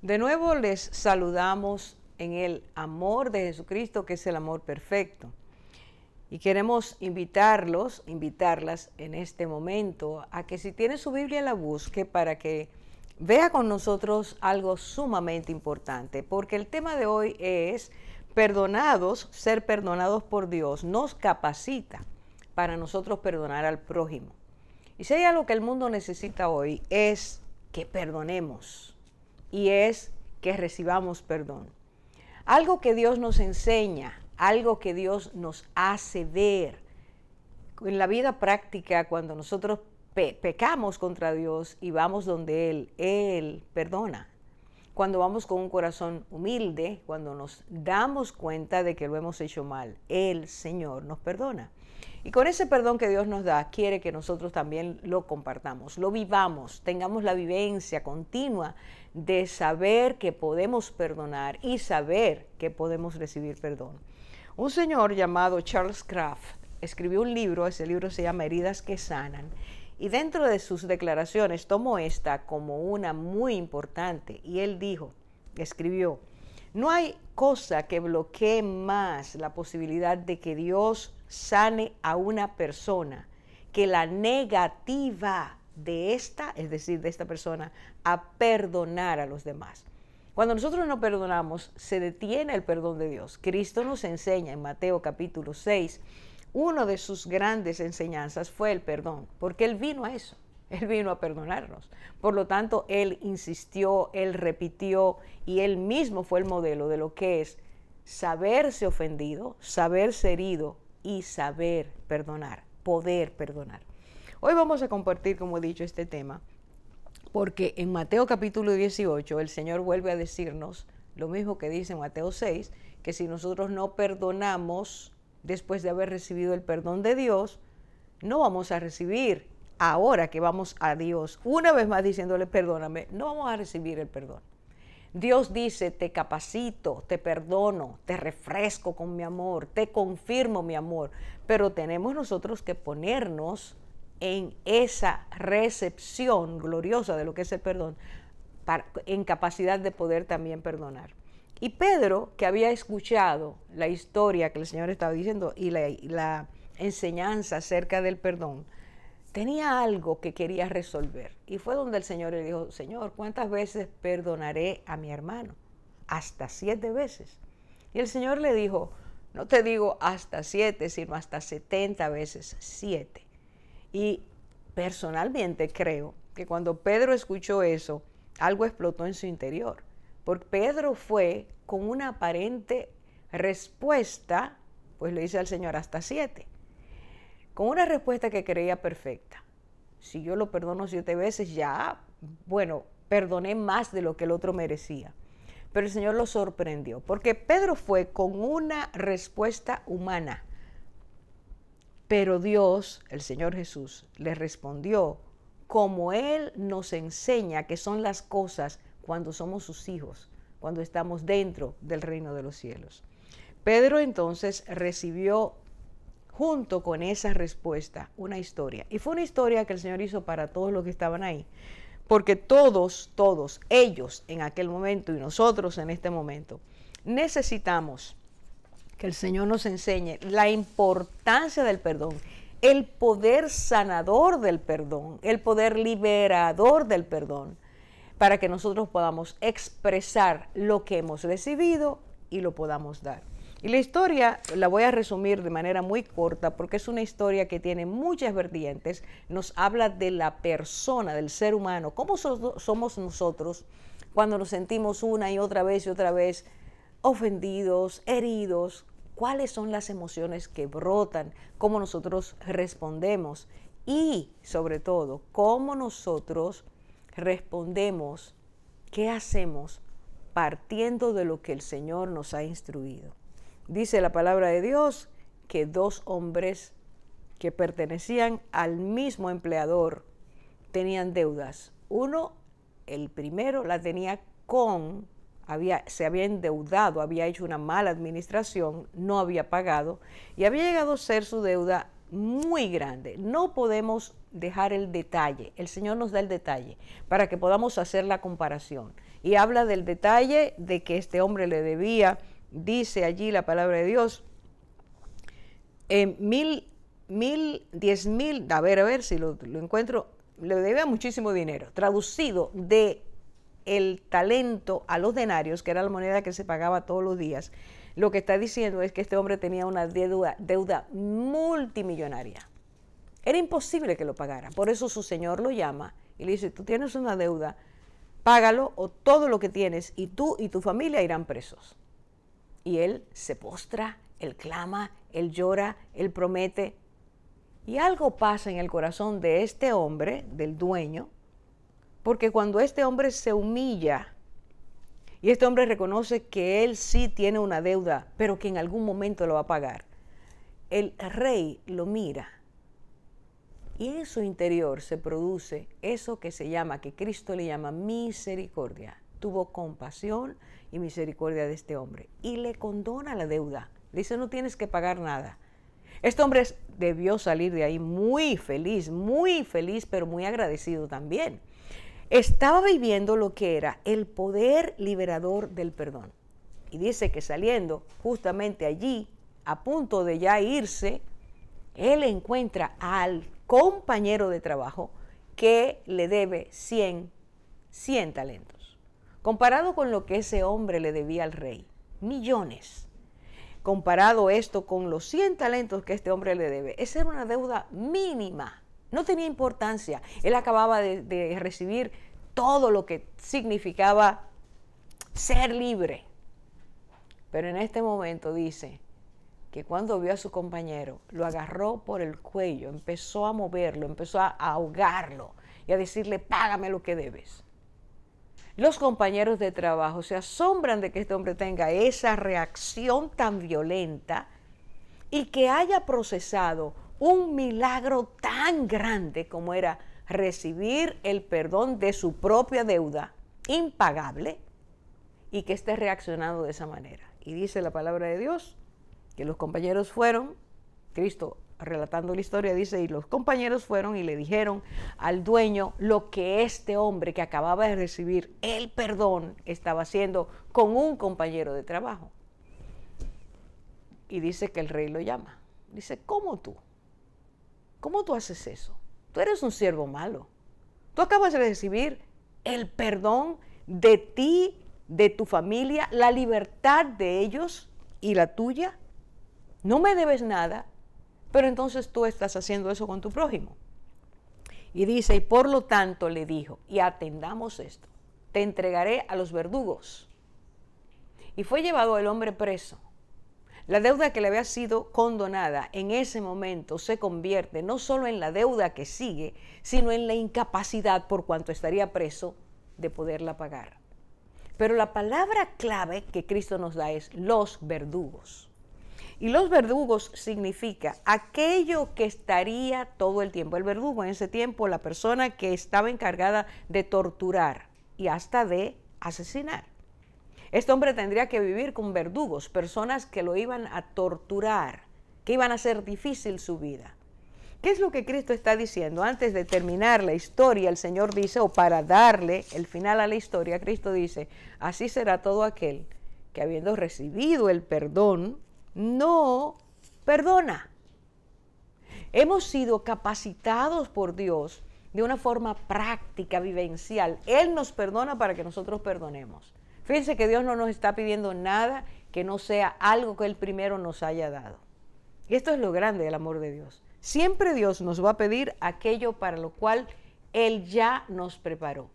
De nuevo les saludamos en el amor de Jesucristo, que es el amor perfecto. Y queremos invitarlas en este momento a que si tiene su Biblia la busque para que vea con nosotros algo sumamente importante, porque el tema de hoy es perdonados, ser perdonados por Dios nos capacita para nosotros perdonar al prójimo. Y si hay algo que el mundo necesita hoy es que perdonemos y es que recibamos perdón. Algo que Dios nos enseña, algo que Dios nos hace ver. En la vida práctica, cuando nosotros pecamos contra Dios y vamos donde Él perdona. Cuando vamos con un corazón humilde, cuando nos damos cuenta de que lo hemos hecho mal, el Señor nos perdona. Y con ese perdón que Dios nos da, quiere que nosotros también lo compartamos, lo vivamos, tengamos la vivencia continua de saber que podemos perdonar y saber que podemos recibir perdón. Un señor llamado Charles Kraft escribió un libro, ese libro se llama Heridas que Sanan, y dentro de sus declaraciones tomó esta como una muy importante, y él escribió, no hay cosa que bloquee más la posibilidad de que Dios sane a una persona que la negativa de esta, es decir, de esta persona, a perdonar a los demás. Cuando nosotros no perdonamos, se detiene el perdón de Dios. Cristo nos enseña en Mateo capítulo 6, una de sus grandes enseñanzas fue el perdón, porque Él vino a eso. Él vino a perdonarnos. Por lo tanto, Él insistió, Él repitió y Él mismo fue el modelo de lo que es saberse ofendido, saberse herido y saber perdonar, poder perdonar. Hoy vamos a compartir, como he dicho, este tema, porque en Mateo capítulo 18 el Señor vuelve a decirnos lo mismo que dice en Mateo 6, que si nosotros no perdonamos después de haber recibido el perdón de Dios, no vamos a recibir. Ahora que vamos a Dios, una vez más diciéndole perdóname, no vamos a recibir el perdón. Dios dice, te capacito, te perdono, te refresco con mi amor, te confirmo mi amor, pero tenemos nosotros que ponernos en esa recepción gloriosa de lo que es el perdón, en capacidad de poder también perdonar. Y Pedro, que había escuchado la historia que el Señor estaba diciendo y la enseñanza acerca del perdón, tenía algo que quería resolver. Y fue donde el Señor le dijo, Señor, ¿cuántas veces perdonaré a mi hermano? Hasta 7 veces. Y el Señor le dijo, no te digo hasta 7, sino hasta 70 veces 7. Y personalmente creo que cuando Pedro escuchó eso, algo explotó en su interior. Porque Pedro fue con una aparente respuesta, pues le dice al Señor hasta 7. Con una respuesta que creía perfecta. Si yo lo perdono 7 veces, ya, bueno, perdoné más de lo que el otro merecía. Pero el Señor lo sorprendió, porque Pedro fue con una respuesta humana. Pero Dios, el Señor Jesús, le respondió como Él nos enseña que son las cosas cuando somos sus hijos, cuando estamos dentro del reino de los cielos. Pedro entonces recibió junto con esa respuesta una historia. Y fue una historia que el Señor hizo para todos los que estaban ahí. Porque todos ellos en aquel momento y nosotros en este momento necesitamos que el Señor nos enseñe la importancia del perdón, el poder sanador del perdón, el poder liberador del perdón, para que nosotros podamos expresar lo que hemos recibido y lo podamos dar. Y la historia la voy a resumir de manera muy corta porque es una historia que tiene muchas vertientes. Nos habla de la persona, del ser humano, cómo somos nosotros cuando nos sentimos una y otra vez ofendidos, heridos, cuáles son las emociones que brotan, cómo nosotros respondemos y sobre todo cómo nosotros respondemos, qué hacemos partiendo de lo que el Señor nos ha instruido. Dice la palabra de Dios que 2 hombres que pertenecían al mismo empleador tenían deudas. Uno, el primero, la tenía se había endeudado, había hecho una mala administración, no había pagado y había llegado a ser su deuda muy grande. No podemos dejar el detalle. El Señor nos da el detalle para que podamos hacer la comparación. Y habla del detalle de que este hombre le debía, dice allí la palabra de Dios, 10,000, a ver si lo encuentro, le debía muchísimo dinero. Traducido de el talento a los denarios, que era la moneda que se pagaba todos los días, lo que está diciendo es que este hombre tenía una deuda multimillonaria. Era imposible que lo pagara. Por eso su señor lo llama y le dice, tú tienes una deuda, págalo o todo lo que tienes y tú y tu familia irán presos. Y él se postra, él clama, él llora, él promete. Y algo pasa en el corazón de este hombre, del dueño, porque cuando este hombre se humilla y este hombre reconoce que él sí tiene una deuda, pero que en algún momento lo va a pagar, el rey lo mira y en su interior se produce eso que se llama, que Cristo le llama misericordia. Tuvo compasión y misericordia de este hombre y le condona la deuda. Le dice, no tienes que pagar nada. Este hombre debió salir de ahí muy feliz, pero muy agradecido también. Estaba viviendo lo que era el poder liberador del perdón. Y dice que saliendo justamente allí, a punto de ya irse, él encuentra al compañero de trabajo que le debe 100 talentos. Comparado con lo que ese hombre le debía al rey, millones. Comparado esto con los 100 talentos que este hombre le debe, esa era una deuda mínima. No tenía importancia. Él acababa de recibir todo lo que significaba ser libre. Pero en este momento dice que cuando vio a su compañero, lo agarró por el cuello, empezó a moverlo, empezó a ahogarlo y a decirle, págame lo que debes. Los compañeros de trabajo se asombran de que este hombre tenga esa reacción tan violenta y que haya procesado un milagro tan grande como era recibir el perdón de su propia deuda impagable y que esté reaccionando de esa manera. Y dice la palabra de Dios que los compañeros fueron, Cristo relatando la historia dice, y los compañeros fueron y le dijeron al dueño lo que este hombre que acababa de recibir el perdón estaba haciendo con un compañero de trabajo. Y dice que el rey lo llama. Dice, ¿cómo tú? ¿Cómo tú haces eso? Tú eres un siervo malo. Tú acabas de recibir el perdón de ti, de tu familia, la libertad de ellos y la tuya. No me debes nada, pero entonces tú estás haciendo eso con tu prójimo. Y dice, y por lo tanto le dijo, y atendamos esto, te entregaré a los verdugos. Y fue llevado el hombre preso. La deuda que le había sido condonada en ese momento se convierte no solo en la deuda que sigue, sino en la incapacidad por cuanto estaría preso de poderla pagar. Pero la palabra clave que Cristo nos da es los verdugos. Y los verdugos significa aquello que estaría todo el tiempo. El verdugo en ese tiempo, la persona que estaba encargada de torturar y hasta de asesinar. Este hombre tendría que vivir con verdugos, personas que lo iban a torturar, que iban a hacer difícil su vida. ¿Qué es lo que Cristo está diciendo? Antes de terminar la historia, el Señor dice, o para darle el final a la historia, Cristo dice, así será todo aquel que habiendo recibido el perdón, no perdona. Hemos sido capacitados por Dios de una forma práctica, vivencial. Él nos perdona para que nosotros perdonemos. Fíjense que Dios no nos está pidiendo nada que no sea algo que Él primero nos haya dado. Y esto es lo grande del amor de Dios. Siempre Dios nos va a pedir aquello para lo cual Él ya nos preparó.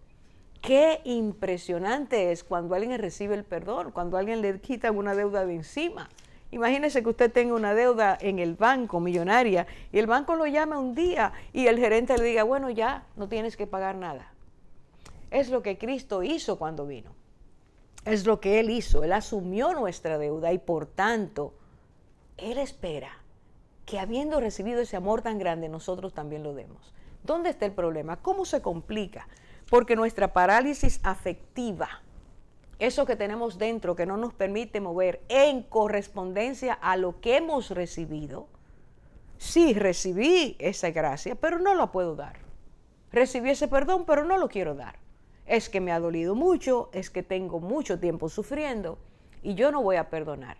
Qué impresionante es cuando alguien recibe el perdón, cuando a alguien le quitan una deuda de encima. Imagínese que usted tenga una deuda en el banco millonaria y el banco lo llama un día y el gerente le diga, bueno, ya no tienes que pagar nada. Es lo que Cristo hizo cuando vino. Es lo que Él hizo. Él asumió nuestra deuda y por tanto, Él espera que habiendo recibido ese amor tan grande, nosotros también lo demos. ¿Dónde está el problema? ¿Cómo se complica? Porque nuestra parálisis afectiva, eso que tenemos dentro que no nos permite mover en correspondencia a lo que hemos recibido, Sí, recibí esa gracia, pero no la puedo dar. Recibí ese perdón, pero no lo quiero dar. Es que me ha dolido mucho, es que tengo mucho tiempo sufriendo y yo no voy a perdonar.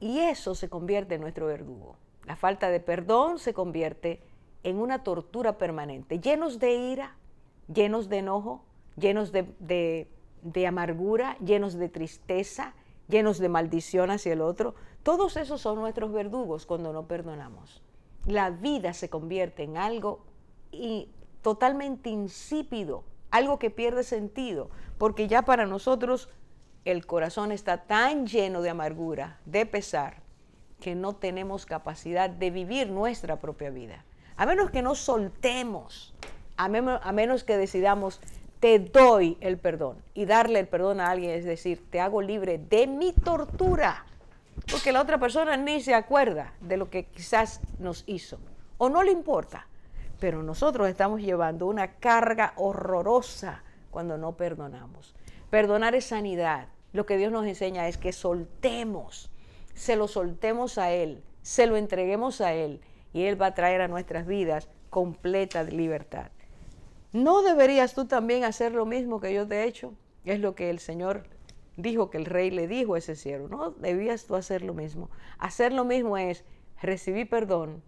Y eso se convierte en nuestro verdugo. La falta de perdón se convierte en una tortura permanente, llenos de ira, llenos de enojo, llenos de amargura, llenos de tristeza, llenos de maldición hacia el otro. Todos esos son nuestros verdugos cuando no perdonamos. La vida se convierte en algo totalmente insípido, algo que pierde sentido, porque ya para nosotros el corazón está tan lleno de amargura, de pesar, que no tenemos capacidad de vivir nuestra propia vida. A menos que nos soltemos, a menos que decidamos, te doy el perdón. Y darle el perdón a alguien es decir, te hago libre de mi tortura. Porque la otra persona ni se acuerda de lo que quizás nos hizo, o no le importa. Pero nosotros estamos llevando una carga horrorosa cuando no perdonamos. Perdonar es sanidad. Lo que Dios nos enseña es que soltemos, se lo soltemos a Él, se lo entreguemos a Él, y Él va a traer a nuestras vidas completa libertad. ¿No deberías tú también hacer lo mismo que yo te he hecho? Es lo que el Señor dijo, que el rey le dijo a ese siervo. No debías tú hacer lo mismo. Hacer lo mismo es, recibí perdón,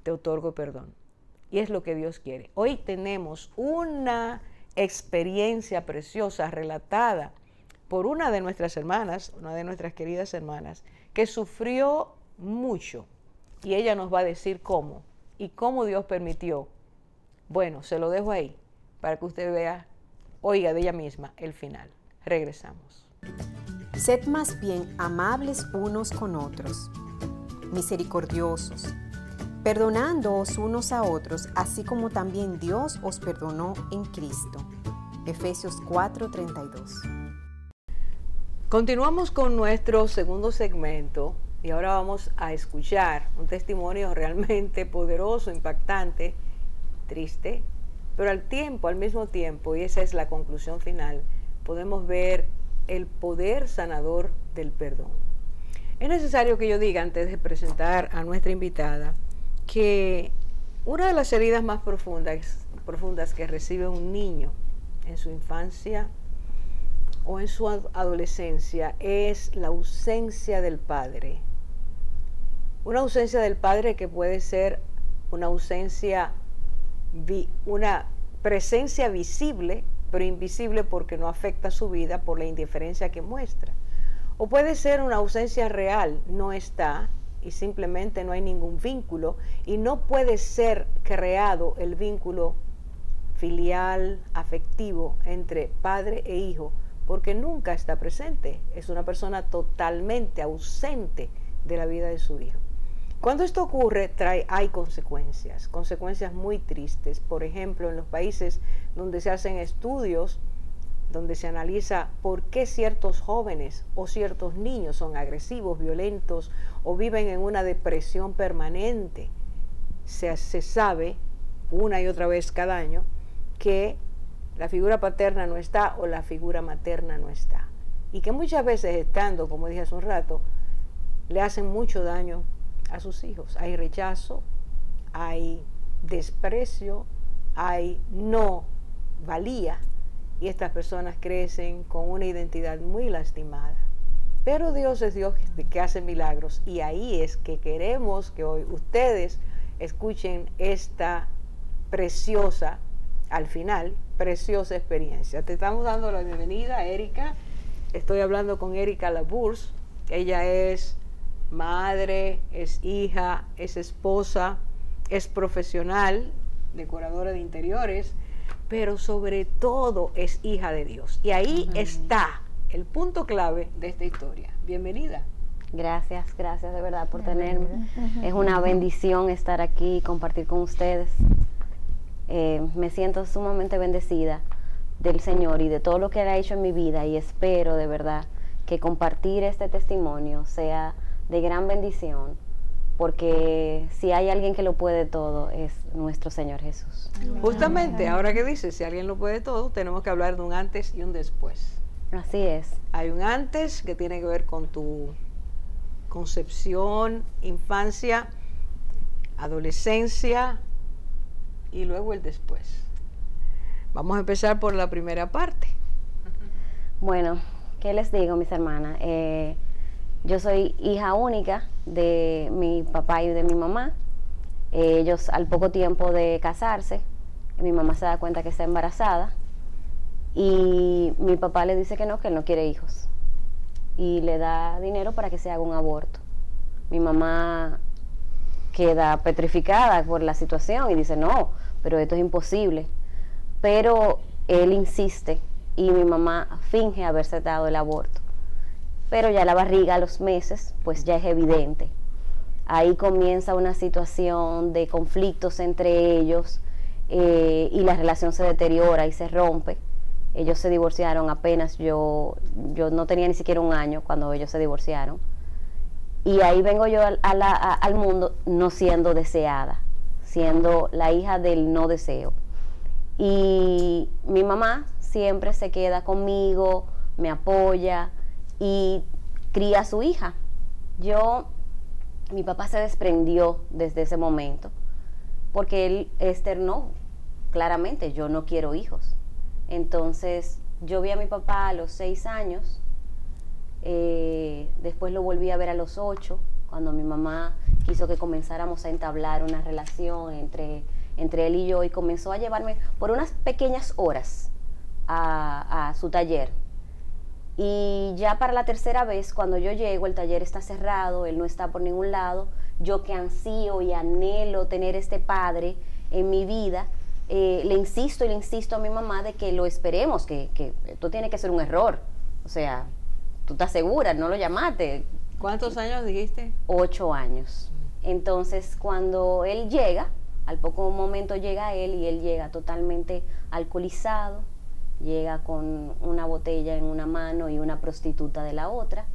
te otorgo perdón. Y es lo que Dios quiere. Hoy tenemos una experiencia preciosa relatada por una de nuestras hermanas, una de nuestras queridas hermanas, que sufrió mucho. Y ella nos va a decir cómo y cómo Dios permitió. Bueno, se lo dejo ahí para que usted vea, oiga de ella misma el final. Regresamos. Sed más bien amables unos con otros, misericordiosos, perdonándoos unos a otros, así como también Dios os perdonó en Cristo. Efesios 4:32. Continuamos con nuestro segundo segmento y ahora vamos a escuchar un testimonio realmente poderoso, impactante, triste, pero al mismo tiempo, y esa es la conclusión final, podemos ver el poder sanador del perdón. Es necesario que yo diga, antes de presentar a nuestra invitada, que una de las heridas más profundas que recibe un niño en su infancia o en su adolescencia es la ausencia del padre. Una ausencia del padre que puede ser una presencia visible, pero invisible porque no afecta su vida por la indiferencia que muestra. O puede ser una ausencia real, no está y simplemente no hay ningún vínculo y no puede ser creado el vínculo filial, afectivo entre padre e hijo porque nunca está presente. Es una persona totalmente ausente de la vida de su hijo. Cuando esto ocurre, hay consecuencias muy tristes. Por ejemplo, en los países donde se hacen estudios, donde se analiza por qué ciertos jóvenes o ciertos niños son agresivos, violentos o viven en una depresión permanente, se sabe una y otra vez cada año que la figura paterna no está o la figura materna no está. Y que muchas veces estando, como dije hace un rato, le hacen mucho daño a sus hijos. Hay rechazo, hay desprecio, hay no valía y estas personas crecen con una identidad muy lastimada. Pero Dios es Dios que hace milagros y ahí es que queremos que hoy ustedes escuchen esta preciosa, al final, preciosa experiencia. Te estamos dando la bienvenida, Erika. Estoy hablando con Erika Labourse. Ella es madre, es hija, es esposa, es profesional, decoradora de interiores, pero sobre todo es hija de Dios. Y ahí está el punto clave de esta historia. Bienvenida. Gracias de verdad por tenerme. Es una bendición estar aquí y compartir con ustedes. Me siento sumamente bendecida del Señor y de todo lo que Él ha hecho en mi vida y espero de verdad que compartir este testimonio sea de gran bendición, porque si hay alguien que lo puede todo es nuestro Señor Jesús. Justamente, ahora que dices, si alguien lo puede todo, tenemos que hablar de un antes y un después. Así es. Hay un antes que tiene que ver con tu concepción, infancia, adolescencia y luego el después. Vamos a empezar por la primera parte. Bueno, ¿qué les digo, mis hermanas? Yo soy hija única de mi papá y de mi mamá. Ellos, al poco tiempo de casarse, mi mamá se da cuenta que está embarazada y mi papá le dice que él no quiere hijos y le da dinero para que se haga un aborto. Mi mamá queda petrificada por la situación y dice, no, pero esto es imposible. Pero él insiste y mi mamá finge haberse dado el aborto. Pero ya la barriga a los meses, pues ya es evidente. Ahí comienza una situación de conflictos entre ellos y la relación se deteriora y se rompe. Ellos se divorciaron apenas, yo no tenía ni siquiera un año cuando ellos se divorciaron. Y ahí vengo yo al mundo no siendo deseada, siendo la hija del no deseo. Y mi mamá siempre se queda conmigo, me apoya y cría a su hija. Mi papá se desprendió desde ese momento porque él externó claramente, yo no quiero hijos. Entonces yo vi a mi papá a los 6 años, después lo volví a ver a los 8, cuando mi mamá quiso que comenzáramos a entablar una relación entre él y yo, y comenzó a llevarme por unas pequeñas horas a su taller. Y ya para la tercera vez, cuando yo llego, el taller está cerrado, él no está por ningún lado. Yo que ansío y anhelo tener este padre en mi vida, le insisto a mi mamá de que lo esperemos, que esto tiene que ser un error. O sea, tú estás segura, no lo llamaste. ¿Cuántos años dijiste? 8 años. Entonces, cuando él llega, al poco momento llega él, y él llega totalmente alcoholizado, llega con una botella en una mano y una prostituta de la otra.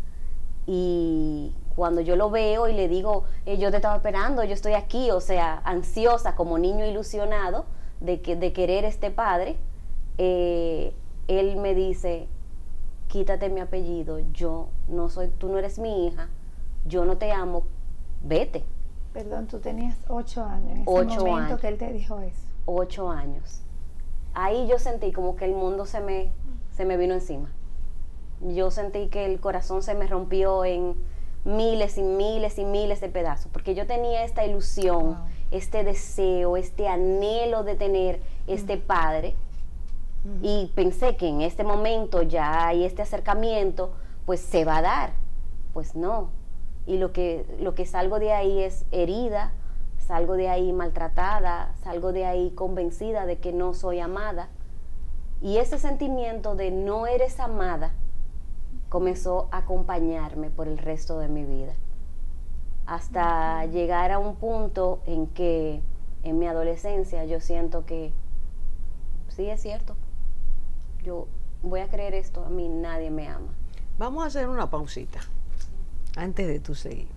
Y cuando yo lo veo y le digo, yo te estaba esperando, yo estoy aquí, o sea, ansiosa como niño ilusionado de querer este padre, él me dice, quítate mi apellido, tú no eres mi hija, yo no te amo, vete. Perdón, tú tenías 8 años en ese 8 momento años. que él te dijo eso. 8 años. Ahí yo sentí como que el mundo se me vino encima. Yo sentí que el corazón se me rompió en miles y miles y miles de pedazos, porque yo tenía esta ilusión, wow, este deseo, este anhelo de tener este padre, y pensé que en este momento ya hay este acercamiento, pues se va a dar. Pues no. Y lo que salgo de ahí es herida, salgo de ahí maltratada, salgo de ahí convencida de que no soy amada. Y ese sentimiento de no eres amada comenzó a acompañarme por el resto de mi vida. Hasta llegar a un punto en que en mi adolescencia yo siento que sí es cierto, yo voy a creer esto, a mí nadie me ama. Vamos a hacer una pausita antes de tú seguir.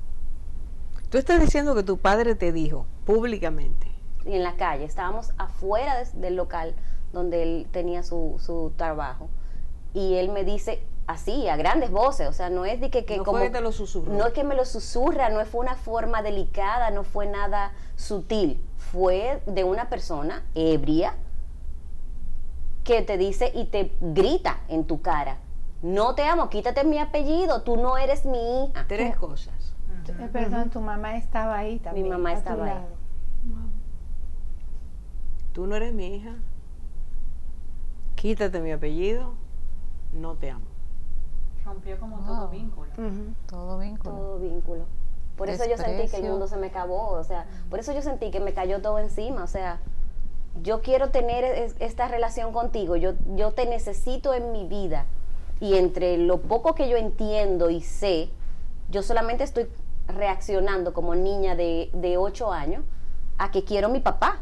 Tú estás diciendo que tu padre te dijo públicamente. Y en la calle, estábamos afuera del local donde él tenía su trabajo, y él me dice así, a grandes voces, o sea, no es de que no como, fue que te lo susurró. No es que me lo susurra, no fue una forma delicada, no fue nada sutil, fue de una persona ebria que te dice y te grita en tu cara, no te amo, quítate mi apellido, tú no eres mi hija. 3 cosas. Perdón, tu mamá estaba ahí también. Mi mamá estaba ahí. Wow. Tú no eres mi hija, quítate mi apellido, no te amo. Rompió como todo vínculo. Todo vínculo. Todo vínculo. Por eso yo sentí que el mundo se me acabó, o sea, por eso yo sentí que me cayó todo encima, o sea, yo quiero tener esta relación contigo, yo te necesito en mi vida, y entre lo poco que yo entiendo y sé, yo solamente estoy reaccionando como niña de 8 años a que quiero mi papá.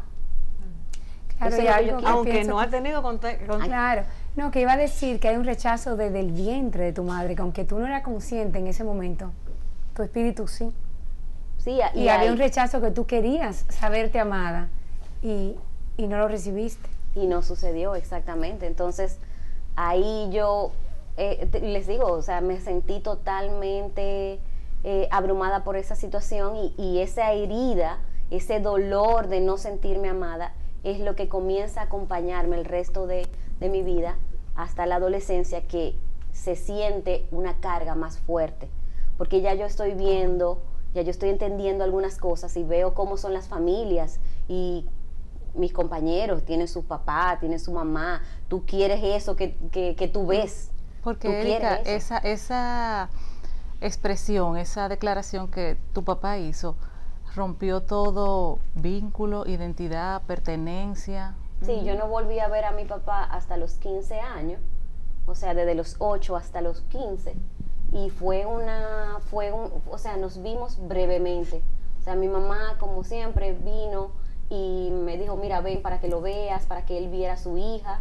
Claro, Eso y es lo que algo yo que quiero. Aunque no ha tenido contacto. Claro, no, que iba a decir que hay un rechazo desde el vientre de tu madre, que aunque tú no eras consciente en ese momento, tu espíritu sí. Sí, Y había un rechazo que tú querías saberte amada y no lo recibiste. Y no sucedió exactamente. Entonces, ahí yo, les digo, o sea, me sentí totalmente abrumada por esa situación y esa herida ese dolor de no sentirme amada, es lo que comienza a acompañarme el resto de mi vida hasta la adolescencia, que se siente una carga más fuerte, porque ya yo estoy viendo, ya yo estoy entendiendo algunas cosas y veo cómo son las familias y mis compañeros tienen su papá, tienen su mamá, tú quieres eso que tú ves. Porque Erika, esa expresión, esa declaración que tu papá hizo, rompió todo vínculo, identidad, pertenencia. Sí, yo no volví a ver a mi papá hasta los 15 años, o sea, desde los 8 hasta los 15, y o sea, nos vimos brevemente. O sea, mi mamá, como siempre, vino y me dijo, mira, ven para que lo veas, para que él viera a su hija,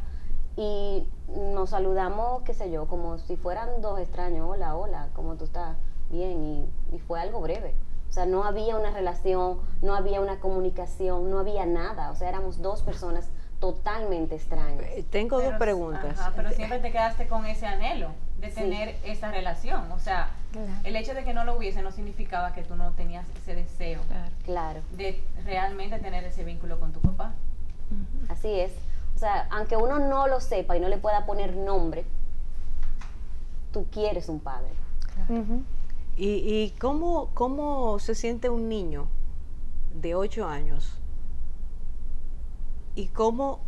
y nos saludamos, qué sé yo, como si fueran dos extraños, hola, hola, ¿cómo tú estás? Bien, y fue algo breve. O sea, no había una relación, no había una comunicación, no había nada, o sea, éramos dos personas totalmente extrañas. Tengo dos preguntas. Ajá, pero siempre te quedaste con ese anhelo de tener esa relación, o sea, el hecho de que no lo hubiese no significaba que tú no tenías ese deseo Claro. de realmente tener ese vínculo con tu papá. Así es. O sea, aunque uno no lo sepa y no le pueda poner nombre, tú quieres un padre. ¿Y cómo se siente un niño de 8 años? ¿Y cómo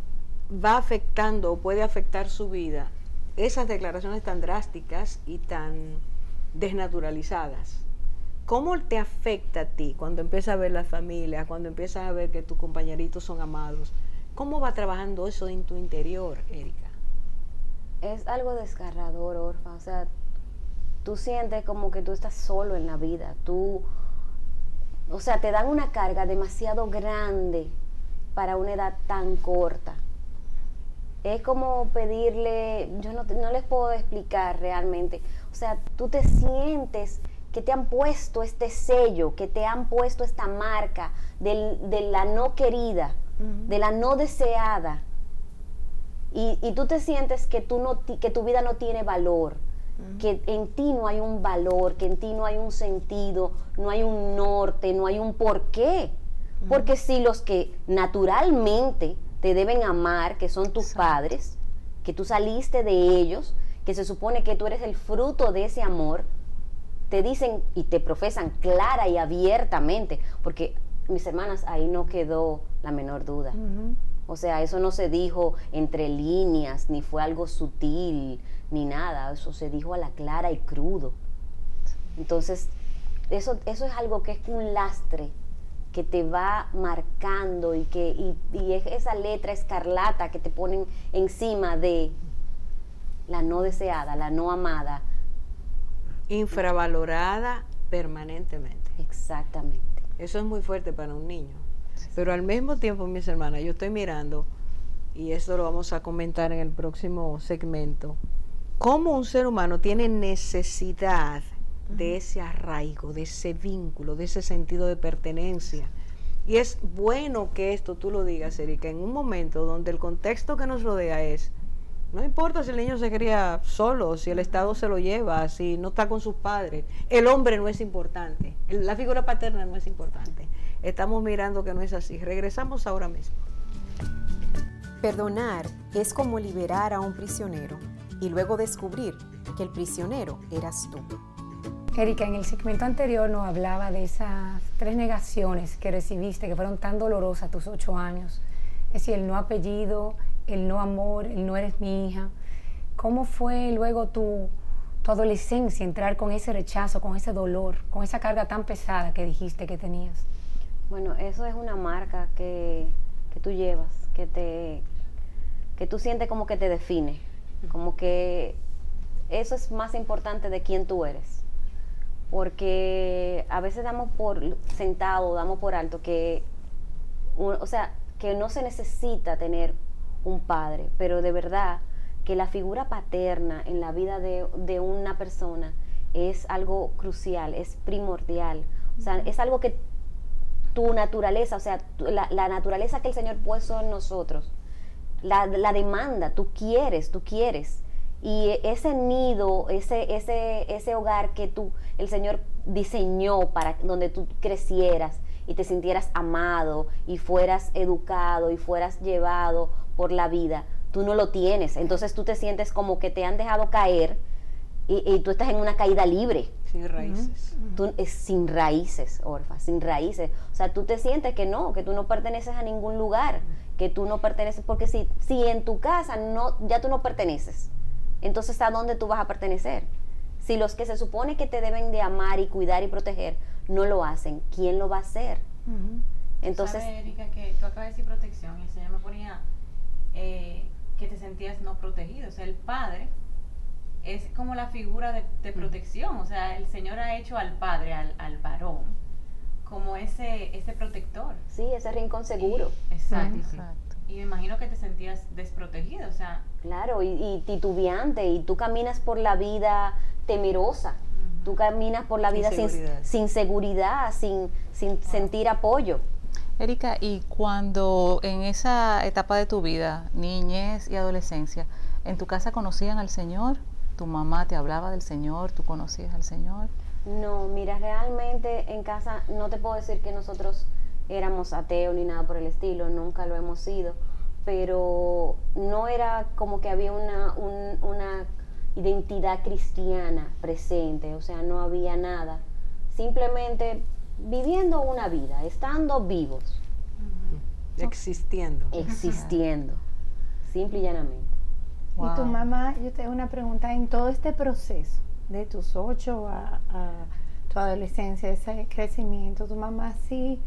va afectando o puede afectar su vida esas declaraciones tan drásticas y tan desnaturalizadas? ¿Cómo te afecta a ti cuando empiezas a ver las familias, cuando empiezas a ver que tus compañeritos son amados? ¿Cómo va trabajando eso en tu interior, Erika? Es algo desgarrador, Orfa. O sea, tú sientes como que tú estás solo en la vida. O sea, te dan una carga demasiado grande para una edad tan corta. Es como pedirle, yo no les puedo explicar realmente. O sea, tú te sientes que te han puesto este sello, que te han puesto esta marca de la no querida, de la no deseada. Y tú te sientes que tu vida no tiene valor, que en ti no hay un valor, que en ti no hay un sentido, no hay un norte, no hay un porqué. Porque si los que naturalmente te deben amar, que son tus padres, que tú saliste de ellos, que se supone que tú eres el fruto de ese amor, te dicen y te profesan clara y abiertamente, porque mis hermanas, ahí no quedó la menor duda. O sea, eso no se dijo entre líneas, ni fue algo sutil, ni nada, eso se dijo a la clara y crudo. Entonces, eso es algo que es un lastre que te va marcando y es esa letra escarlata que te ponen encima de la no deseada, la no amada. Infravalorada permanentemente. Exactamente. Eso es muy fuerte para un niño. Pero al mismo tiempo, mis hermanas, yo estoy mirando, y esto lo vamos a comentar en el próximo segmento, cómo un ser humano tiene necesidad de ese arraigo, de ese vínculo, de ese sentido de pertenencia. Y es bueno que esto tú lo digas, Erika, en un momento donde el contexto que nos rodea es, no importa si el niño se cría solo, si el Estado se lo lleva, si no está con sus padres, el hombre no es importante, la figura paterna no es importante. Estamos mirando que no es así. Regresamos ahora mismo. Perdonar es como liberar a un prisionero y luego descubrir que el prisionero eras tú. Erika, en el segmento anterior nos hablaba de esas 3 negaciones que recibiste, que fueron tan dolorosas a tus 8 años. Es decir, el no apellido, el no amor, el no eres mi hija. ¿Cómo fue luego tu adolescencia entrar con ese rechazo, con ese dolor, con esa carga tan pesada que dijiste que tenías? Bueno, eso es una marca que tú llevas, que tú sientes como que te define, como que eso es más importante de quién tú eres. Porque a veces damos por sentado, damos por alto que no se necesita tener un padre, pero de verdad que la figura paterna en la vida de una persona es algo crucial, es primordial. O sea, es algo que tu naturaleza, o sea, la naturaleza que el Señor puso en nosotros, la demanda, tú quieres. Y ese nido, ese hogar que el Señor diseñó para donde tú crecieras y te sintieras amado y fueras educado y fueras llevado por la vida, tú no lo tienes. Entonces tú te sientes como que te han dejado caer y tú estás en una caída libre. Sin raíces. Tú, sin raíces, Orfa, sin raíces. O sea, tú te sientes que tú no perteneces a ningún lugar, que tú no perteneces, porque si en tu casa ya tú no perteneces, entonces ¿a dónde tú vas a pertenecer? Si los que se supone que te deben de amar y cuidar y proteger no lo hacen, ¿quién lo va a hacer? Entonces, ¿sabes, Erika, que tú acabas de decir protección y el Señor me ponía que te sentías no protegido? O sea, el padre es como la figura de protección. O sea, el Señor ha hecho al padre, al varón, como ese protector. Sí, ese rincón seguro. Exacto. Y me imagino que te sentías desprotegido, o sea. Claro, y titubeante, y tú caminas por la vida temerosa. Tú caminas por la vida sin seguridad, sin sentir apoyo. Erika, y cuando en esa etapa de tu vida, niñez y adolescencia, ¿en tu casa conocían al Señor? ¿Tu mamá te hablaba del Señor? ¿Tú conocías al Señor? No, mira, realmente en casa no te puedo decir que nosotros éramos ateos ni nada por el estilo, nunca lo hemos sido, pero no era como que había una identidad cristiana presente, o sea, no había nada, simplemente viviendo una vida, estando vivos. Existiendo, simple y llanamente. Wow. Y tu mamá, yo te hago una pregunta, en todo este proceso, de tus 8 a tu adolescencia, ese crecimiento, tu mamá sí,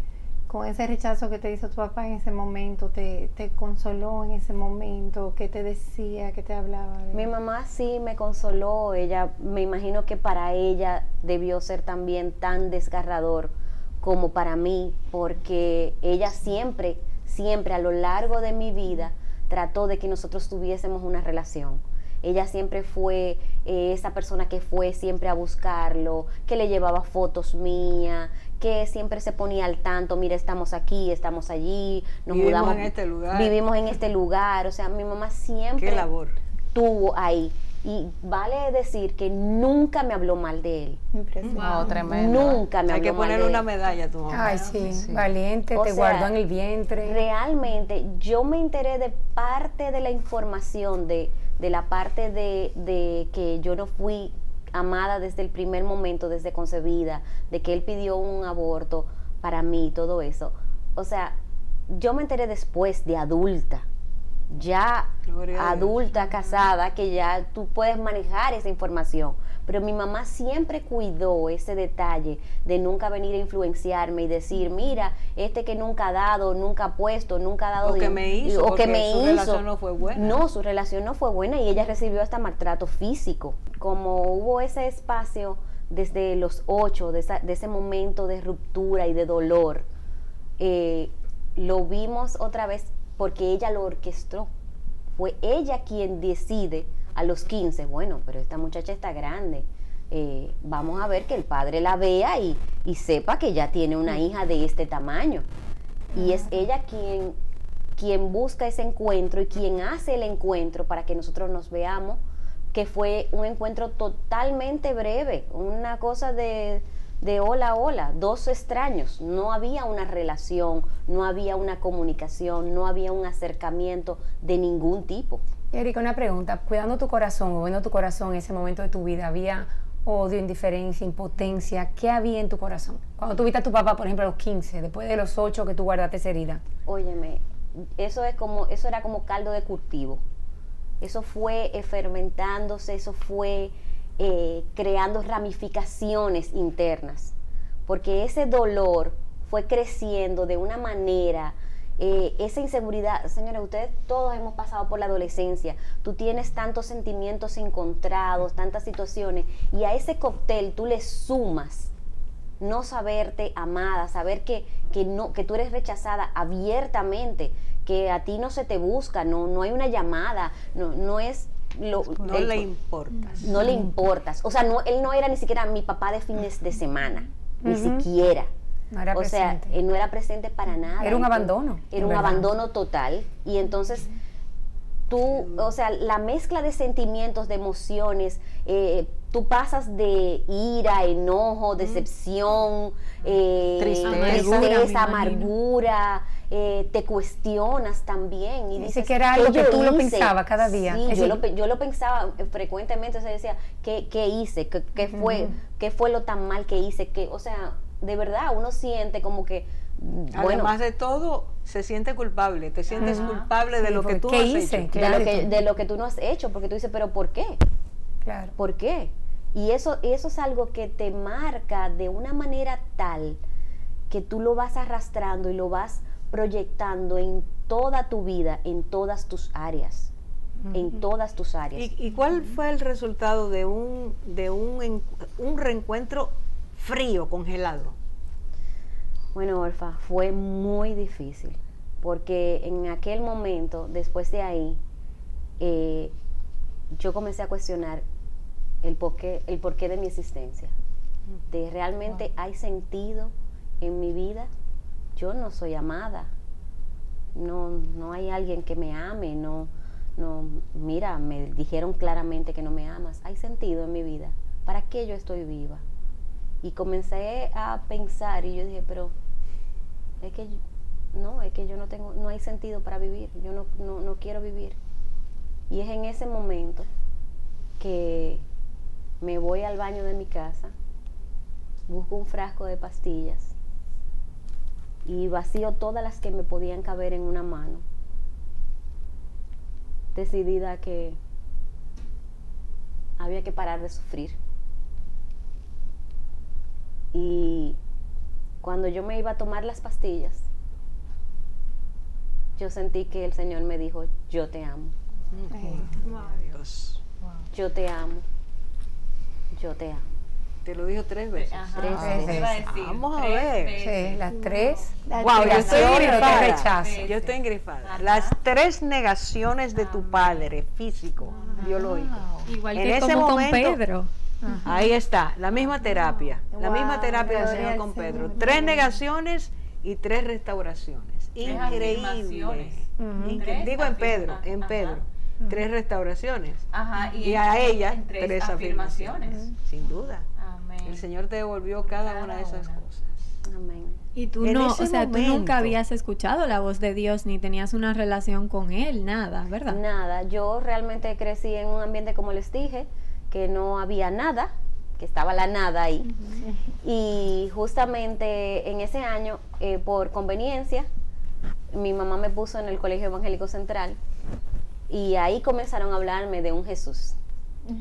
con ese rechazo que te hizo tu papá en ese momento, te consoló en ese momento, ¿qué te decía, qué te hablaba? Mi mamá sí me consoló, ella, me imagino que para ella debió ser también tan desgarrador como para mí, porque ella siempre a lo largo de mi vida trató de que nosotros tuviésemos una relación. Ella siempre fue esa persona que fue siempre a buscarlo, que le llevaba fotos mías, que siempre se ponía al tanto, mira, estamos aquí, estamos allí, nos mudamos, en este lugar. Vivimos en este lugar. O sea, mi mamá siempre ¿Qué labor? Estuvo ahí. Y vale decir que nunca me habló mal de él. Impresionante. Wow, tremendo. Nunca me habló mal de él. Hay que ponerle una medalla a tu mamá. Ay, sí, valiente, te guardó en el vientre. Realmente, yo me enteré de parte de la información, de la parte de que yo no fui amada desde el primer momento, desde concebida, de que él pidió un aborto para mí, todo eso. O sea, yo me enteré después, de adulta. Ya adulta, casada, que ya tú puedes manejar esa información, pero mi mamá siempre cuidó ese detalle de nunca venir a influenciarme y decir, mira, que nunca ha dado, nunca ha puesto, nunca ha dado, o que me hizo, o que me su hizo. relación no fue buena. No, su relación no fue buena y ella recibió hasta maltrato físico. Como hubo ese espacio desde los 8, de ese momento de ruptura y de dolor, lo vimos otra vez porque ella lo orquestó. Fue ella quien decide a los 15, bueno, pero esta muchacha está grande, vamos a ver que el padre la vea y sepa que ya tiene una hija de este tamaño. Y es ella quien busca ese encuentro y quien hace el encuentro para que nosotros nos veamos, que fue un encuentro totalmente breve, una cosa de hola, 2 extraños. No había una relación, no había una comunicación, no había un acercamiento de ningún tipo. Erika, una pregunta, cuidando tu corazón, moviendo tu corazón en ese momento de tu vida, ¿había odio, indiferencia, impotencia? ¿Qué había en tu corazón? Cuando tuviste a tu papá, por ejemplo, a los 15, después de los 8 que tú guardaste esa herida. Óyeme, eso era como caldo de cultivo. Eso fue fermentándose, eso fue creando ramificaciones internas, porque ese dolor fue creciendo de una manera, esa inseguridad. Señores, ustedes todos hemos pasado por la adolescencia, tú tienes tantos sentimientos encontrados, tantas situaciones, y a ese cóctel tú le sumas no saberte amada, saber que tú eres rechazada abiertamente, que a ti no se te busca, no hay una llamada, no es no le importas. No le importas. O sea, él no era ni siquiera mi papá de fines de semana, ni siquiera. No era presente. Sea, él no era presente para nada. Era un abandono. Era un abandono total. Y entonces, tú, o sea, la mezcla de sentimientos, de emociones, tú pasas de ira, enojo, decepción, tristeza, amargura, te cuestionas también y dices que era algo que tú lo hice? pensabas cada día. Sí, yo lo pensaba frecuentemente, o sea, decía, ¿qué hice? ¿Qué fue lo tan mal que hice? O sea, de verdad, uno siente como que, bueno, además de todo, se siente culpable, te sientes culpable de lo que tú no has hecho. Claro, de lo que tú no has hecho, porque tú dices, pero ¿por qué? Claro. ¿Por qué? Y eso es algo que te marca de una manera tal que tú lo vas arrastrando y lo vas proyectando en toda tu vida, en todas tus áreas, en todas tus áreas. ¿Y cuál fue el resultado de un reencuentro frío, congelado? Bueno, Orfa, fue muy difícil, porque en aquel momento, después de ahí, yo comencé a cuestionar el porqué de mi existencia. De realmente hay sentido en mi vida. Yo no soy amada. No hay alguien que me ame. Mira, me dijeron claramente que no me amas. Hay sentido en mi vida. ¿Para qué yo estoy viva? Y comencé a pensar y yo dije, pero es que yo no hay sentido para vivir. Yo no quiero vivir. Y es en ese momento que me voy al baño de mi casa, busco un frasco de pastillas y vacío todas las que me podían caber en una mano, decidida que había que parar de sufrir. Y cuando yo me iba a tomar las pastillas, yo sentí que el Señor me dijo, yo te amo. Dios. Yo te amo. Yo te amo. Te lo dijo 3 veces. Ajá, 3 veces. iba a decir, Vamos a 3 ver. veces. Sí, las 3. Wow, yo estoy engrifada. rechazo. Yo estoy engrifada. Ajá. Las 3 negaciones de tu padre, físico, biológico. Igual En que ese como momento, con Pedro. Ahí está, la misma terapia. La misma terapia del gloria Señor al con Pedro. Señor. 3 negaciones y 3 restauraciones. 3 Increíble. afirmaciones. Digo en Pedro, Ajá. en Pedro. 3 restauraciones. Ajá, Y a ella en 3 afirmaciones. Sin duda. Amén. El Señor te devolvió cada una de esas cosas. Amén. Y tú En no, ese o sea, tú momento. nunca habías escuchado la voz de Dios ni tenías una relación con Él, nada, ¿verdad? Nada, yo realmente crecí en un ambiente, como les dije, que no había nada, que estaba la nada ahí. Y justamente en ese año, por conveniencia, mi mamá me puso en el Colegio Evangélico Central y ahí comenzaron a hablarme de un Jesús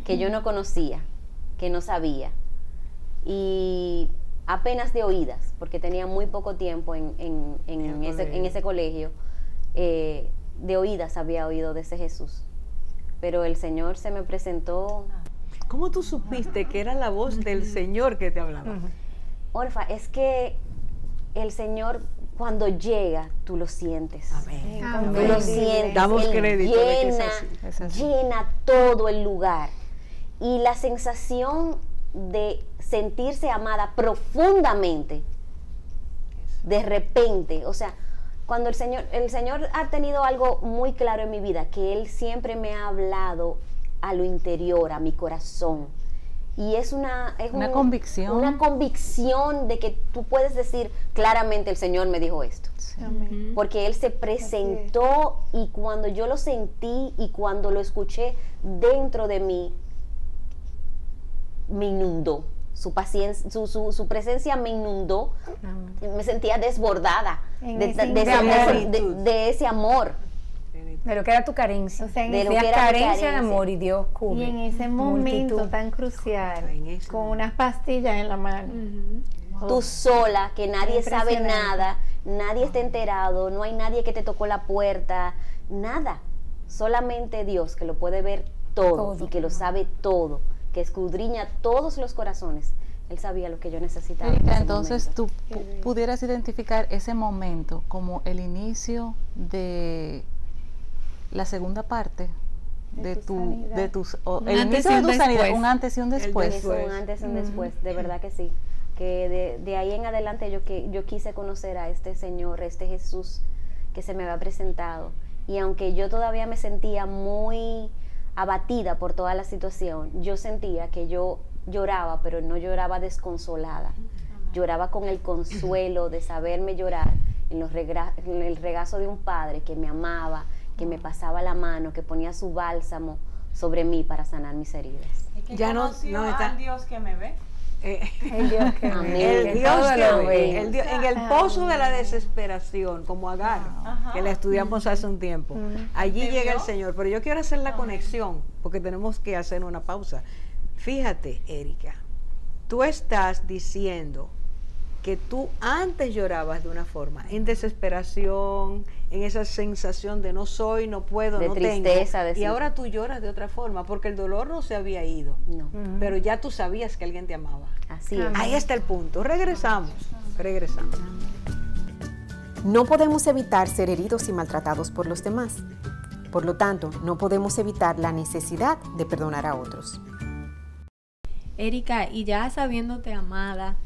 que yo no conocía, que no sabía. Y apenas de oídas, porque tenía muy poco tiempo en ese colegio, de oídas había oído de ese Jesús. Pero el Señor se me presentó. ¿Cómo tú supiste que era la voz del Señor que te hablaba? Orfa, es que el Señor, cuando llega, tú lo sientes. Amén. Tú lo sientes. Damos Él crédito de que es llena, así. Es así. llena todo el lugar. Y la sensación de sentirse amada profundamente, de repente, o sea, cuando el Señor ha tenido algo muy claro en mi vida, que Él siempre me ha hablado a lo interior, a mi corazón. Y es una convicción. Una convicción de que tú puedes decir claramente, el Señor me dijo esto. Amén. Porque Él se presentó y cuando yo lo sentí y cuando lo escuché dentro de mí, me inundó. Su paciencia, su presencia me inundó. Me sentía desbordada de ese amor. De lo que era tu carencia. O sea, en De ese- lo que Tenías era mi carencia de carencia. amor y Dios cubre. y en ese momento multitud. tan crucial, En ese con unas pastillas en la mano. Tú sola, que nadie sabe Impresionante. nada, nadie está enterado, no hay nadie que te tocó la puerta, nada. Solamente Dios, que lo puede ver todo y que lo sabe todo, que escudriña todos los corazones. Él sabía lo que yo necesitaba. en Erika, ese entonces momento. tú pudieras identificar ese momento como el inicio de la segunda parte De tu sanidad. de tus Un el antes inicio y de un tu sanidad, después. un antes y un después. Es un antes y un después, de verdad que sí. Que de ahí en adelante yo quise conocer a este Señor, a este Jesús que se me había presentado Y aunque yo todavía me sentía muy abatida por toda la situación, yo sentía que yo lloraba, pero no lloraba desconsolada. Lloraba con el consuelo de saberme llorar en el regazo de un padre que me amaba, que me pasaba la mano, que ponía su bálsamo sobre mí para sanar mis heridas. Es que Ya no está. al Dios que me ve. El Dios que Amén. ve. El Dios que todo lo ve, el Dios- en el pozo de la Amén. desesperación, como Agar, Ajá. que la estudiamos hace un tiempo. Allí ¿Te llega el vio? Señor, pero yo quiero hacer la Amén. conexión, porque tenemos que hacer una pausa. Fíjate, Erika, tú estás diciendo que tú antes llorabas de una forma, en desesperación, en esa sensación de no soy, no puedo, De no tristeza, tengo. de Y sí. ahora tú lloras de otra forma, porque el dolor no se había ido, No, pero ya tú sabías que alguien te amaba. así es. Ahí está el punto. Regresamos. No podemos evitar ser heridos y maltratados por los demás. Por lo tanto, no podemos evitar la necesidad de perdonar a otros. Erika, y ya sabiéndote amada,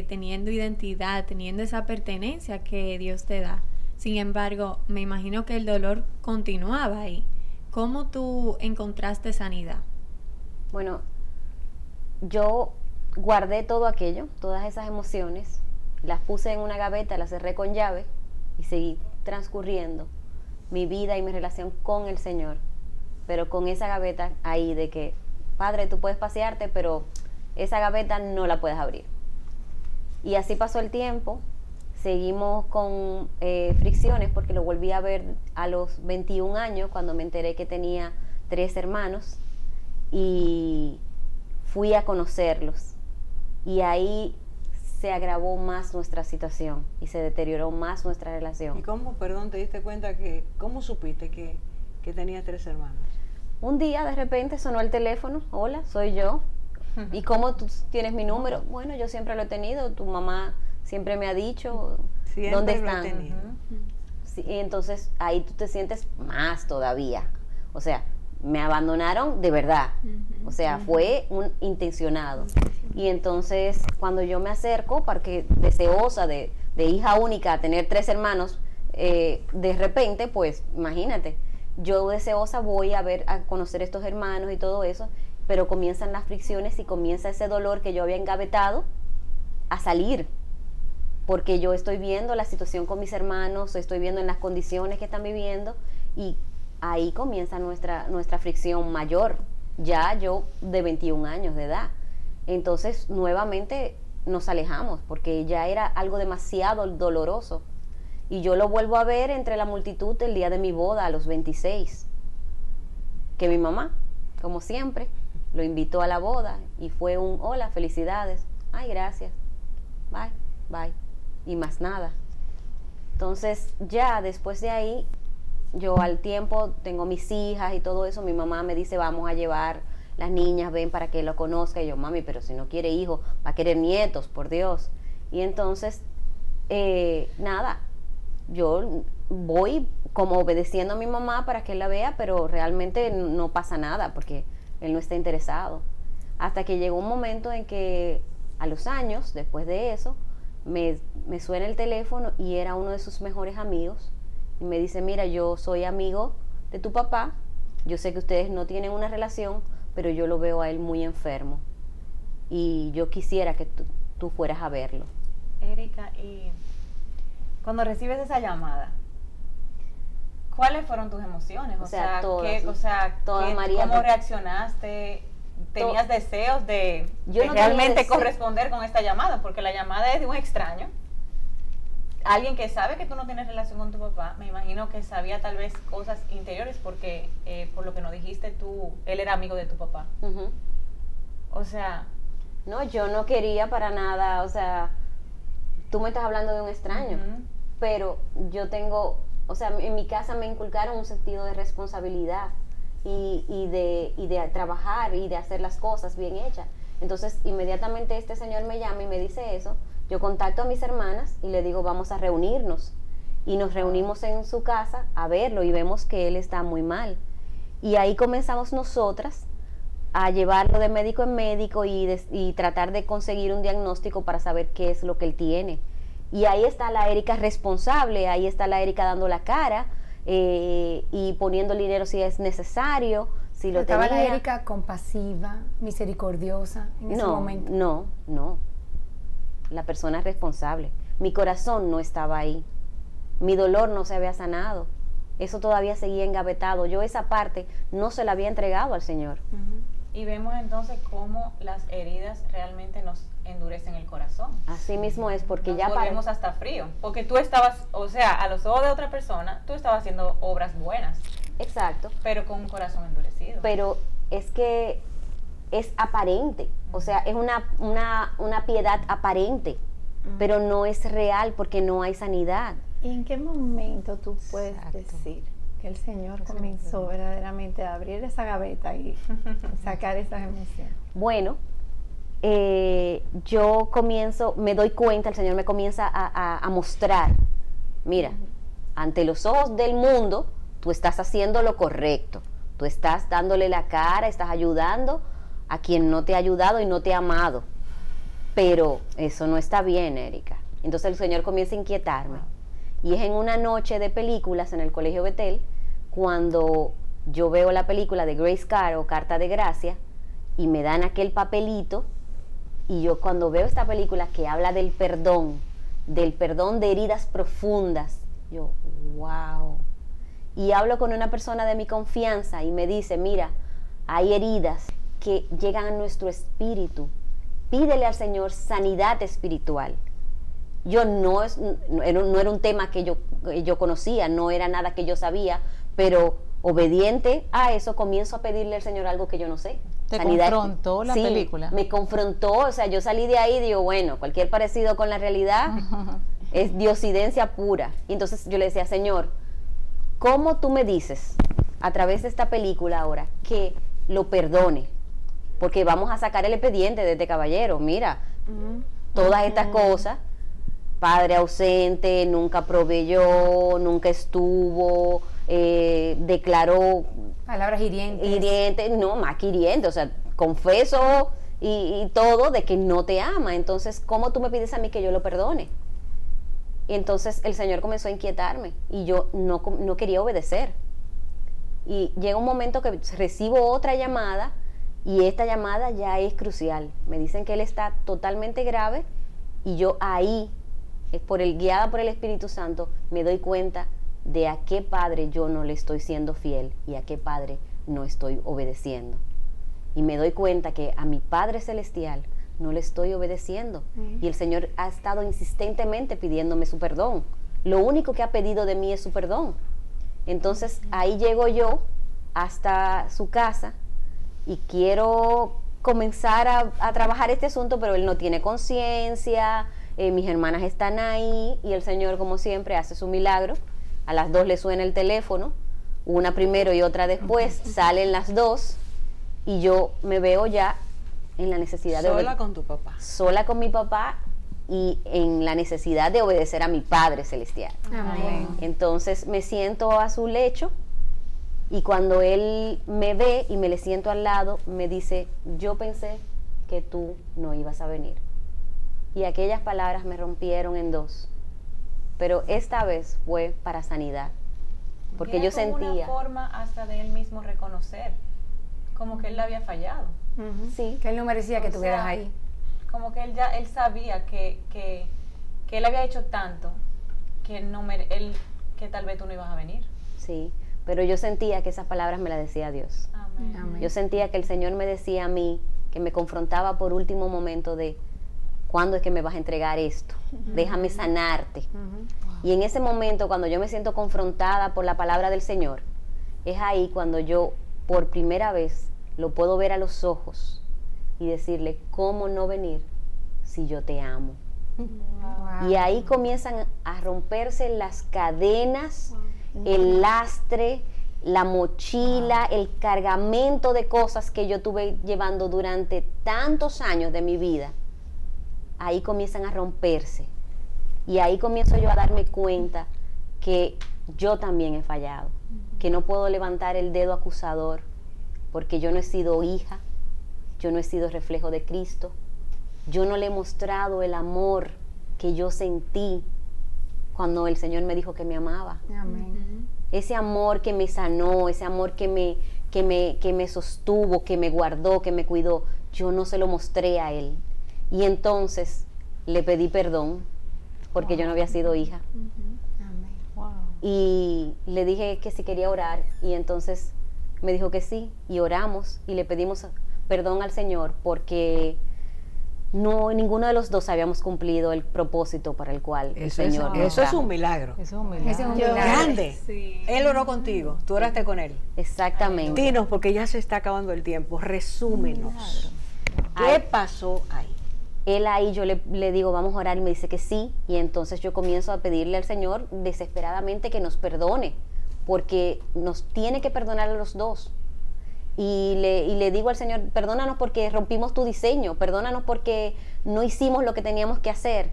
teniendo identidad, teniendo esa pertenencia que Dios te da, sin embargo, me imagino que el dolor continuaba ahí. ¿Cómo tú encontraste sanidad? Bueno, yo guardé todo aquello, todas esas emociones, las puse en una gaveta, las cerré con llave y seguí transcurriendo mi vida y mi relación con el Señor, pero con esa gaveta ahí de que, Padre, tú puedes pasearte, pero esa gaveta no la puedes abrir. Y así pasó el tiempo, seguimos con fricciones porque lo volví a ver a los 21 años cuando me enteré que tenía 3 hermanos y fui a conocerlos. Y ahí se agravó más nuestra situación y se deterioró más nuestra relación. ¿Y cómo, perdón, te diste cuenta que, cómo supiste que tenías 3 hermanos? Un día de repente sonó el teléfono, hola, soy yo. ¿Y cómo tú tienes mi número? Bueno, yo siempre lo he tenido, tu mamá siempre me ha dicho, Siempre ¿dónde lo he están? tenido. Sí, y entonces ahí tú te sientes más todavía. O sea, me abandonaron de verdad. O sea, fue un intencionado. Y entonces cuando yo me acerco, porque deseosa de hija única a tener 3 hermanos, de repente, pues imagínate, yo deseosa voy a conocer estos hermanos y todo eso, pero comienzan las fricciones y comienza ese dolor que yo había engavetado a salir, porque yo estoy viendo la situación con mis hermanos, estoy viendo en las condiciones que están viviendo y ahí comienza nuestra fricción mayor, ya yo de 21 años de edad. Entonces nuevamente nos alejamos porque ya era algo demasiado doloroso y yo lo vuelvo a ver entre la multitud el día de mi boda a los 26, que mi mamá, como siempre, lo invitó a la boda y fue un hola, felicidades, ay, gracias, bye, bye, y más nada. Entonces ya después de ahí, yo al tiempo tengo mis hijas y todo eso, mi mamá me dice vamos a llevar las niñas, ven para que lo conozca, y yo, mami, pero si no quiere hijos, va a querer nietos, por Dios. Y entonces, nada, yo voy como obedeciendo a mi mamá para que él la vea, pero realmente no pasa nada porque él no está interesado. Hasta que llegó un momento en que a los años, después de eso, me suena el teléfono y era uno de sus mejores amigos y me dice, mira, yo soy amigo de tu papá, yo sé que ustedes no tienen una relación, pero yo lo veo a él muy enfermo y yo quisiera que tú fueras a verlo. Erika, y cuando recibes esa llamada, ¿cuáles fueron tus emociones? Todas, María, ¿cómo reaccionaste? ¿Tenías deseos de realmente corresponder con esta llamada? Porque la llamada es de un extraño, alguien que sabe que tú no tienes relación con tu papá. Me imagino que sabía tal vez cosas interiores porque por lo que nos dijiste él era amigo de tu papá. O sea... No, yo no quería para nada, o sea, tú me estás hablando de un extraño, pero yo tengo, o sea, en mi casa me inculcaron un sentido de responsabilidad y de trabajar y de hacer las cosas bien hechas. Entonces, inmediatamente este señor me llama y me dice eso, yo contacto a mis hermanas y le digo, vamos a reunirnos. Y nos reunimos en su casa a verlo y vemos que él está muy mal. Y ahí comenzamos nosotras a llevarlo de médico en médico y tratar de conseguir un diagnóstico para saber qué es lo que él tiene. Y ahí está la Erika responsable, ahí está la Erika dando la cara, y poniendo el dinero si es necesario, si lo ¿Estaba tenía. la Erika compasiva, misericordiosa en ese momento? No. La persona es responsable. Mi corazón no estaba ahí. Mi dolor no se había sanado. Eso todavía seguía engavetado. Yo esa parte no se la había entregado al Señor. Y vemos entonces cómo las heridas realmente nos endurecen el corazón. Así mismo es, porque Nos ya volvemos hasta frío. Porque tú estabas, o sea, a los ojos de otra persona, tú estabas haciendo obras buenas. Exacto. Pero con un corazón endurecido. Pero es que es aparente. O sea, es una piedad aparente. Pero no es real porque no hay sanidad. ¿Y en qué momento tú puedes decir que el Señor comenzó verdaderamente a abrir esa gaveta y sacar esas emociones? Bueno, yo comienzo, me doy cuenta, el Señor me comienza a mostrar, mira, ante los ojos del mundo, tú estás haciendo lo correcto, tú estás dándole la cara, estás ayudando a quien no te ha ayudado y no te ha amado, pero eso no está bien, Erika. Entonces el Señor comienza a inquietarme. Y es en una noche de películas en el Colegio Betel, cuando yo veo la película de Grace Carr o Carta de Gracia, y me dan aquel papelito, y yo cuando veo esta película que habla del perdón de heridas profundas, yo, wow. Y hablo con una persona de mi confianza y me dice, mira, hay heridas que llegan a nuestro espíritu. Pídele al Señor sanidad espiritual. Yo no era un tema que yo conocía, no era nada que yo sabía, pero obediente a eso comienzo a pedirle al Señor algo que yo no sé. ¿Te Sanidad, confrontó la película? Me confrontó, o sea, yo salí de ahí y digo, bueno, cualquier parecido con la realidad es diosidencia pura. Y entonces yo le decía, Señor, ¿cómo tú me dices a través de esta película ahora que lo perdone? Porque vamos a sacar el expediente de este caballero, mira, todas estas cosas. Padre ausente, nunca proveyó, nunca estuvo, declaró... Palabras hirientes. No, más que hiriente, o sea, confeso y todo de que no te ama. Entonces, ¿cómo tú me pides a mí que yo lo perdone? Y entonces el Señor comenzó a inquietarme y yo no quería obedecer. Y llega un momento que recibo otra llamada y esta llamada ya es crucial. Me dicen que él está totalmente grave y yo ahí... guiada por el Espíritu Santo, me doy cuenta de a qué padre yo no le estoy siendo fiel y a qué padre no estoy obedeciendo. Y me doy cuenta que a mi Padre Celestial no le estoy obedeciendo. Y el Señor ha estado insistentemente pidiéndome su perdón. Lo único que ha pedido de mí es su perdón. Entonces ahí llego yo hasta su casa y quiero comenzar a trabajar este asunto, pero él no tiene conciencia. Mis hermanas están ahí y el Señor, como siempre, hace su milagro. A las 2 le suena el teléfono, una primero y otra después, salen las 2 y yo me veo ya en la necesidad de sola con tu papá. Sola con mi papá y en la necesidad de obedecer a mi Padre Celestial. Amén. Entonces me siento a su lecho y cuando él me ve y me le siento al lado, me dice, yo pensé que tú no ibas a venir. Y aquellas palabras me rompieron en dos, pero esta vez fue para sanidad, porque yo sentía una forma hasta de él mismo reconocer como que él le había fallado. Sí, que él no merecía que O estuvieras sea, ahí. Como que él sabía que él había hecho tanto que que tal vez tú no ibas a venir. sí, pero yo sentía que esas palabras me las decía Dios. Amén. Amén. Yo sentía que el Señor me decía a mí, que me confrontaba por último momento de ¿cuándo es que me vas a entregar esto? Déjame sanarte. Y en ese momento, cuando yo me siento confrontada por la palabra del Señor, es ahí cuando yo, por primera vez, lo puedo ver a los ojos y decirle, ¿cómo no venir si yo te amo? Wow. Y ahí comienzan a romperse las cadenas, el lastre, la mochila, el cargamento de cosas que yo tuve llevando durante tantos años de mi vida. Ahí comienzan a romperse y ahí comienzo yo a darme cuenta que yo también he fallado, que no puedo levantar el dedo acusador porque yo no he sido hija, yo no he sido reflejo de Cristo, yo no le he mostrado el amor que yo sentí cuando el Señor me dijo que me amaba. Amén. ese amor que me sanó, ese amor que me sostuvo, que me guardó, que me cuidó, yo no se lo mostré a él. Y entonces le pedí perdón porque yo no había sido hija. Y le dije que si quería orar, y entonces me dijo que sí, y oramos y le pedimos perdón al Señor porque ninguno de los dos habíamos cumplido el propósito para el cual el Señor nos eso es trajo. un milagro. Eso es un milagro. Ese es un milagro. Grande. Sí. Él oró contigo, tú oraste con él. Exactamente. Dinos, porque ya se está acabando el tiempo, resúmenos. ¿Qué pasó ahí? Él ahí, yo le digo, vamos a orar, y me dice que sí, y entonces yo comienzo a pedirle al Señor desesperadamente que nos perdone, porque nos tiene que perdonar a los dos. Y le digo al Señor, perdónanos porque rompimos tu diseño, perdónanos porque no hicimos lo que teníamos que hacer.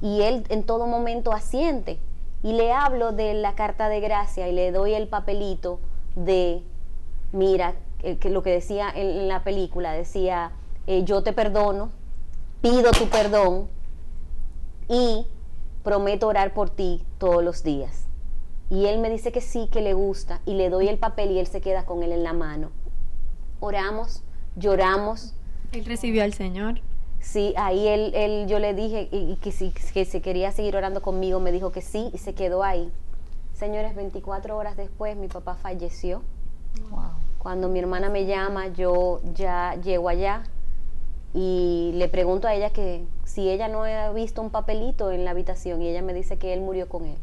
Y Él en todo momento asiente. Y le hablo de la carta de gracia y le doy el papelito de, mira, que lo que decía en la película, decía, yo te perdono, pido tu perdón y prometo orar por ti todos los días. Y él me dice que sí, que le gusta, y le doy el papel y él se queda con él en la mano. Oramos, lloramos. Él recibió al Señor. Sí, ahí yo le dije que si quería seguir orando conmigo, me dijo que sí, y se quedó ahí. Señores, 24 horas después mi papá falleció. Wow. Cuando mi hermana me llama, yo ya llego allá y le pregunto a ella que si ella no ha visto un papelito en la habitación, y ella me dice que él murió con él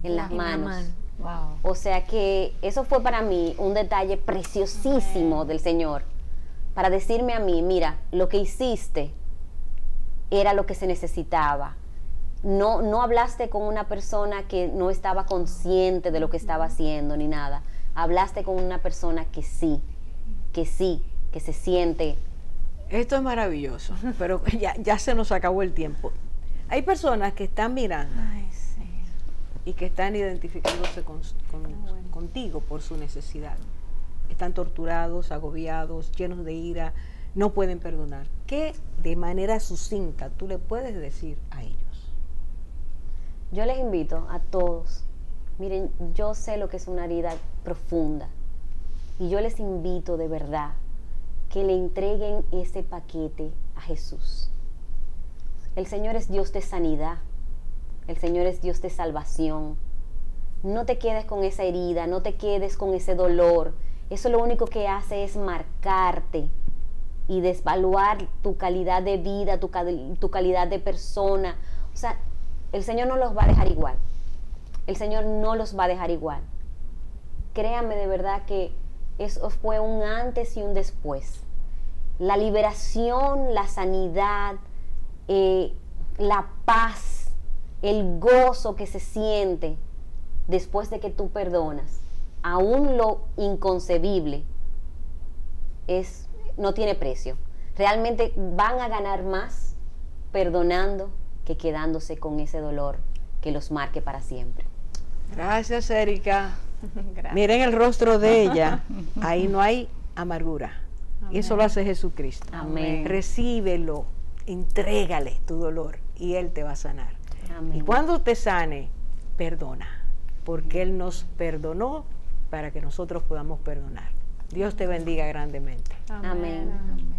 en las manos. Wow. O sea que eso fue para mí un detalle preciosísimo del Señor, para decirme a mí, mira, lo que hiciste era lo que se necesitaba. No hablaste con una persona que no estaba consciente de lo que estaba haciendo ni nada. Hablaste con una persona que sí, que se siente. Esto es maravilloso, pero ya se nos acabó el tiempo. Hay personas que están mirando y que están identificándose contigo por su necesidad. Están torturados, agobiados, llenos de ira, no pueden perdonar. ¿Qué de manera sucinta tú le puedes decir a ellos? Yo les invito a todos, miren, yo sé lo que es una herida profunda, y yo les invito de verdad que le entreguen ese paquete a Jesús. El Señor es Dios de sanidad, el Señor es Dios de salvación. No te quedes con esa herida, no te quedes con ese dolor. Eso lo único que hace es marcarte y desvaluar tu calidad de vida, tu calidad de persona. O sea, el Señor no los va a dejar igual. El Señor no los va a dejar igual. Créanme de verdad que eso fue un antes y un después. La liberación, la sanidad, la paz, el gozo que se siente después de que tú perdonas, aún lo inconcebible, no tiene precio. Realmente van a ganar más perdonando que quedándose con ese dolor que los marque para siempre. Gracias, Erika. Gracias. Miren el rostro de ella, ahí no hay amargura. Y eso lo hace Jesucristo. Amén. Recíbelo, entrégale tu dolor y Él te va a sanar. Amén. Y cuando te sane, perdona, porque Él nos perdonó para que nosotros podamos perdonar. Dios te bendiga grandemente. Amén. Amén.